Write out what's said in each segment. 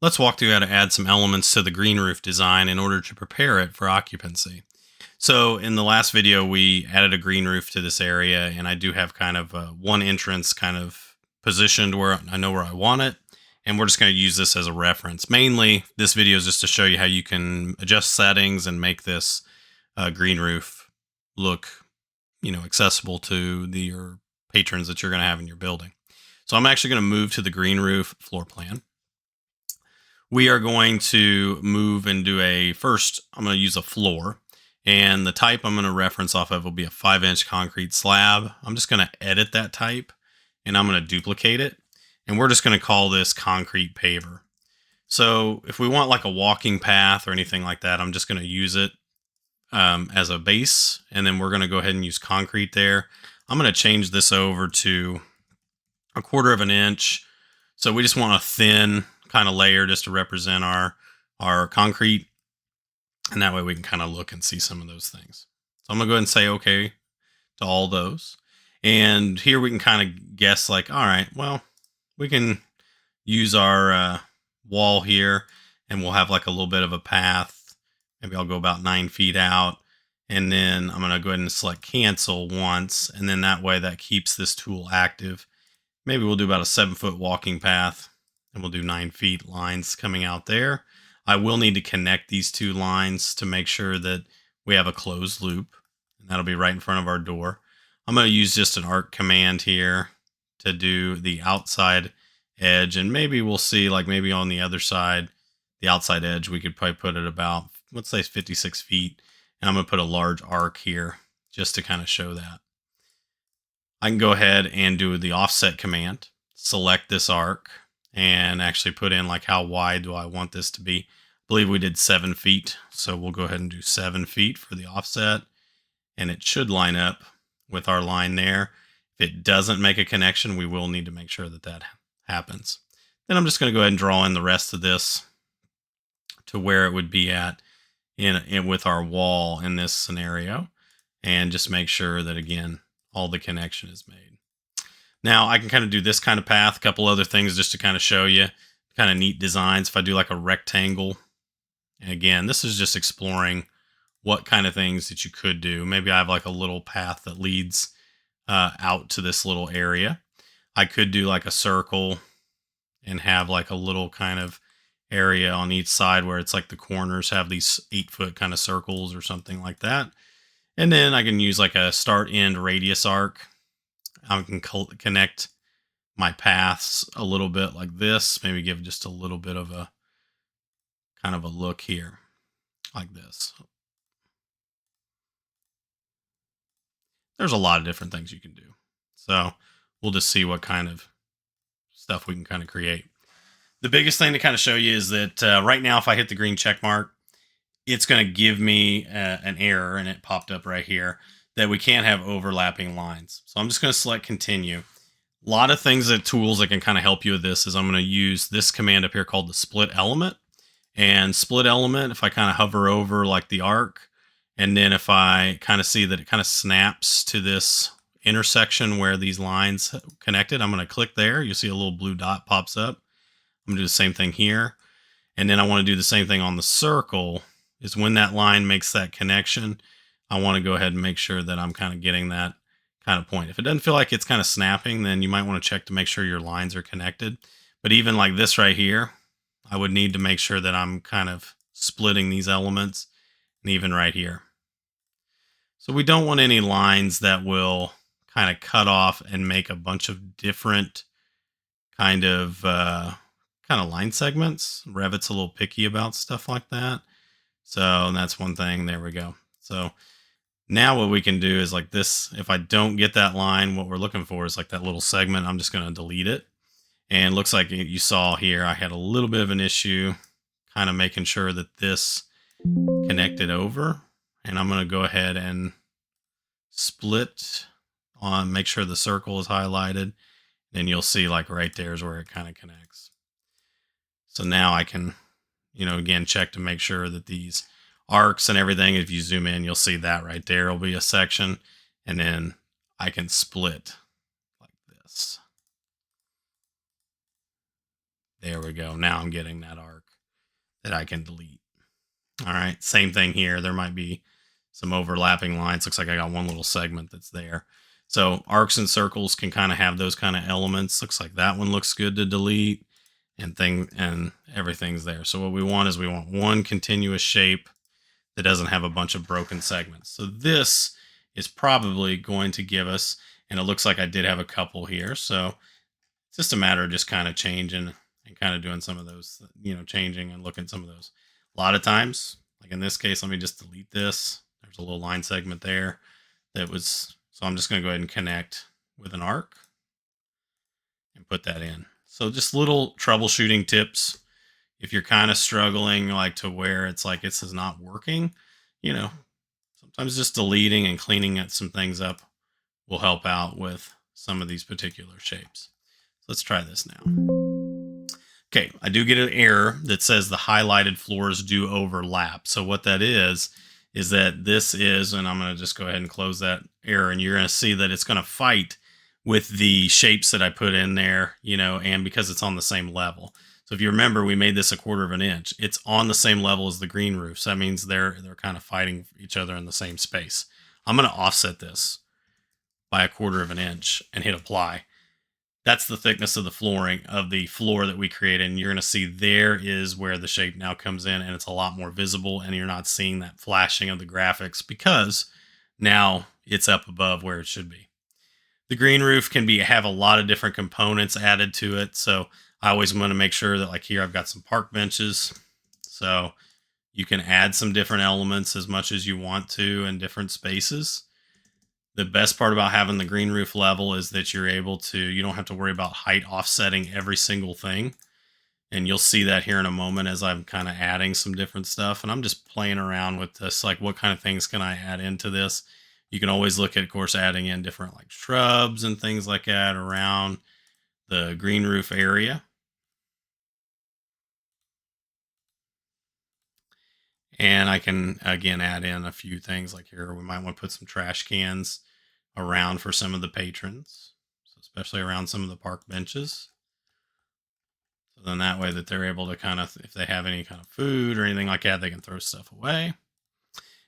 Let's walk through how to add some elements to the green roof design in order to prepare it for occupancy. So in the last video, we added a green roof to this area, and I do have kind of one entrance kind of positioned where I know where I want it. And we're just going to use this as a reference. Mainly, this video is just to show you how you can adjust settings and make this green roof look, accessible to your patrons that you're going to have in your building. So I'm actually going to move to the green roof floor plan. We are going to move and do I'm going to use a floor, and the type I'm going to reference off of will be a 5-inch concrete slab. I'm just going to edit that type, and I'm going to duplicate it, and we're just going to call this concrete paver. So if we want like a walking path or anything like that, I'm just going to use it as a base, and then we're going to go ahead and use concrete there. I'm going to change this over to 1/4 of an inch. So we just want a thin kind of layer just to represent our concrete, and that way we can kind of look and see some of those things. So I'm gonna go ahead and say okay to all those, and here we can kind of guess like, all right, well, we can use our wall here, and we'll have like a little bit of a path. Maybe I'll go about 9 feet out, and then I'm gonna go ahead and select cancel once, and then that way that keeps this tool active. Maybe we'll do about a 7-foot walking path, and we'll do 9 feet lines coming out there. I will need to connect these two lines to make sure that we have a closed loop, and that'll be right in front of our door. I'm going to use just an arc command here to do the outside edge, and maybe we'll see like maybe on the other side, the outside edge, we could probably put it about, let's say 56 feet. And I'm going to put a large arc here just to kind of show that. I can go ahead and do the offset command, select this arc, and actually put in like how wide do I want this to be. I believe we did 7 feet, so we'll go ahead and do 7 feet for the offset, and it should line up with our line there. If it doesn't make a connection, we will need to make sure that that happens. Then I'm just going to go ahead and draw in the rest of this to where it would be at in with our wall in this scenario, and just make sure that again all the connection is made. Now I can kind of do this kind of path, a couple other things just to kind of show you kind of neat designs. If I do like a rectangle, and again, this is just exploring what kind of things that you could do. Maybe I have like a little path that leads out to this little area. I could do like a circle and have like a little kind of area on each side where it's like the corners have these 8-foot kind of circles or something like that. And then I can use like a start end radius arc. I can connect my paths a little bit like this, maybe give just a little bit of a kind of a look here like this. There's a lot of different things you can do. So we'll just see what kind of stuff we can kind of create. The biggest thing to kind of show you is that right now, if I hit the green check mark, it's going to give me an error, and it popped up right here that we can't have overlapping lines. So I'm just going to select continue. A lot of things tools that can kind of help you with this is I'm going to use this command up here called the split element. And split element, if I kind of hover over like the arc, and then if I kind of see that it kind of snaps to this intersection where these lines connected, I'm going to click there. You'll see a little blue dot pops up. I'm going to do the same thing here. And then I want to do the same thing on the circle, is when that line makes that connection, I want to go ahead and make sure that I'm kind of getting that kind of point. If it doesn't feel like it's kind of snapping, then you might want to check to make sure your lines are connected. But even like this right here, I would need to make sure that I'm kind of splitting these elements, and even right here. So we don't want any lines that will kind of cut off and make a bunch of different kind of line segments. Revit's a little picky about stuff like that. So that's one thing. There we go. So now what we can do is like this. If I don't get that line, what we're looking for is like that little segment. I'm just going to delete it. And it looks like you saw here, I had a little bit of an issue kind of making sure that this connected over. And I'm going to go ahead and split on, make sure the circle is highlighted. And you'll see like right there is where it kind of connects. So now I can, again, check to make sure that these arcs and everything, if you zoom in, you'll see that right there will be a section. And then I can split like this. There we go. Now I'm getting that arc that I can delete. All right, same thing here. There might be some overlapping lines. Looks like I got one little segment that's there. So arcs and circles can kind of have those kind of elements. Looks like that one looks good to delete, and everything's there. So what we want is we want one continuous shape that doesn't have a bunch of broken segments. So this is probably going to give us, and it looks like I did have a couple here. So it's just a matter of just kind of changing and kind of doing some of those, changing and looking at some of those. A lot of times, like in this case, let me just delete this. There's a little line segment there that was, so I'm just going to go ahead and connect with an arc and put that in. So just little troubleshooting tips. If you're kind of struggling, like to where it's like this is not working, sometimes just deleting and cleaning some things up will help out with some of these particular shapes. So let's try this now. Okay, I do get an error that says the highlighted floors do overlap. So what that is that this is, and I'm going to just go ahead and close that error, and you're going to see that it's going to fight with the shapes that I put in there, and because it's on the same level. So if you remember, we made this 1/4 of an inch. It's on the same level as the green roof. So that means they're kind of fighting each other in the same space. I'm going to offset this by 1/4 of an inch and hit apply. That's the thickness of the flooring of the floor that we created. And you're going to see there is where the shape now comes in, and it's a lot more visible, and you're not seeing that flashing of the graphics because now it's up above where it should be. The green roof can have a lot of different components added to it. So I always want to make sure that, like here, I've got some park benches. So you can add some different elements as much as you want to in different spaces. The best part about having the green roof level is that you don't have to worry about height offsetting every single thing. And you'll see that here in a moment as I'm kind of adding some different stuff. And I'm just playing around with this, like what kind of things can I add into this? You can always look at, of course, adding in different like shrubs and things like that around the green roof area. And I can, again, add in a few things like here. We might want to put some trash cans around for some of the patrons, so especially around some of the park benches. So then that way that they're able to kind of, if they have any kind of food or anything like that, they can throw stuff away.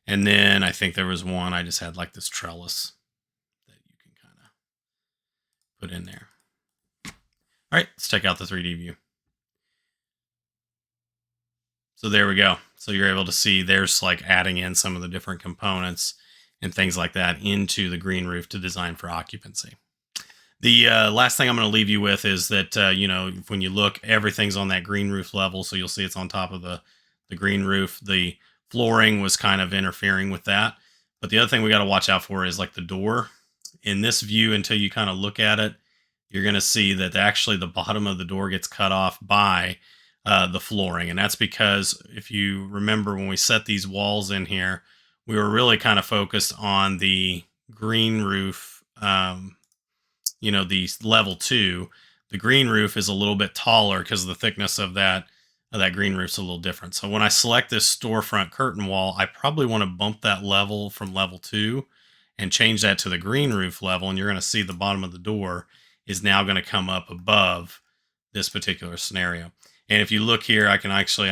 And then I think there was one, I just had like this trellis that you can kind of put in there. All right, let's check out the 3D view. So there we go. So you're able to see there's like adding in some of the different components and things like that into the green roof to design for occupancy. The last thing I'm going to leave you with is that, when you look, everything's on that green roof level. So you'll see it's on top of the green roof. The flooring was kind of interfering with that. But the other thing we got to watch out for is like the door. In this view, until you kind of look at it, you're going to see that actually the bottom of the door gets cut off by the flooring. And that's because if you remember when we set these walls in here, we were really kind of focused on the green roof, the level 2. The green roof is a little bit taller because the thickness of that green roof's a little different. So when I select this storefront curtain wall, I probably want to bump that level from level 2 and change that to the green roof level. And you're going to see the bottom of the door is now going to come up above this particular scenario. And if you look here, I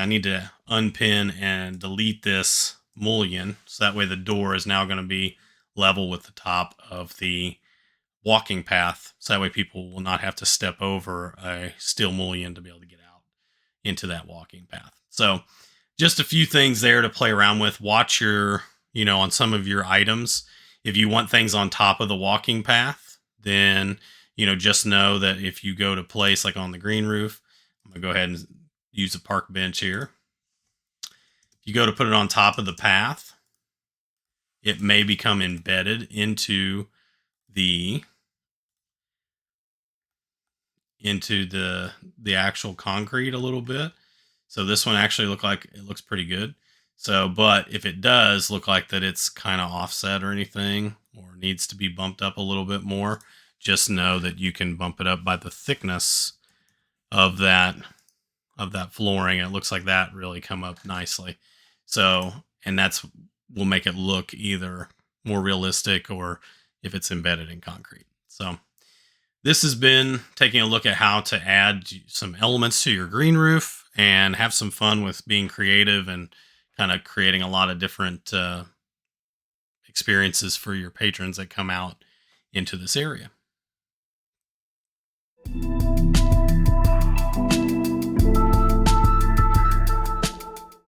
need to unpin and delete this mullion. So that way the door is now going to be level with the top of the walking path. So that way people will not have to step over a steel mullion to be able to get out into that walking path. So just a few things there to play around with. Watch your, on some of your items. If you want things on top of the walking path, then, just know that if you go to place like on the green roof, I'm going to go ahead and use a park bench here. If you go to put it on top of the path, it may become embedded into the actual concrete a little bit. So this one actually looks pretty good. So, but if it does look like that it's kind of offset or anything, or needs to be bumped up a little bit more, just know that you can bump it up by the thickness of that flooring. It looks like that really come up nicely. So, and will make it look either more realistic or if it's embedded in concrete. So This has been taking a look at how to add some elements to your green roof and have some fun with being creative and kind of creating a lot of different experiences for your patrons that come out into this area.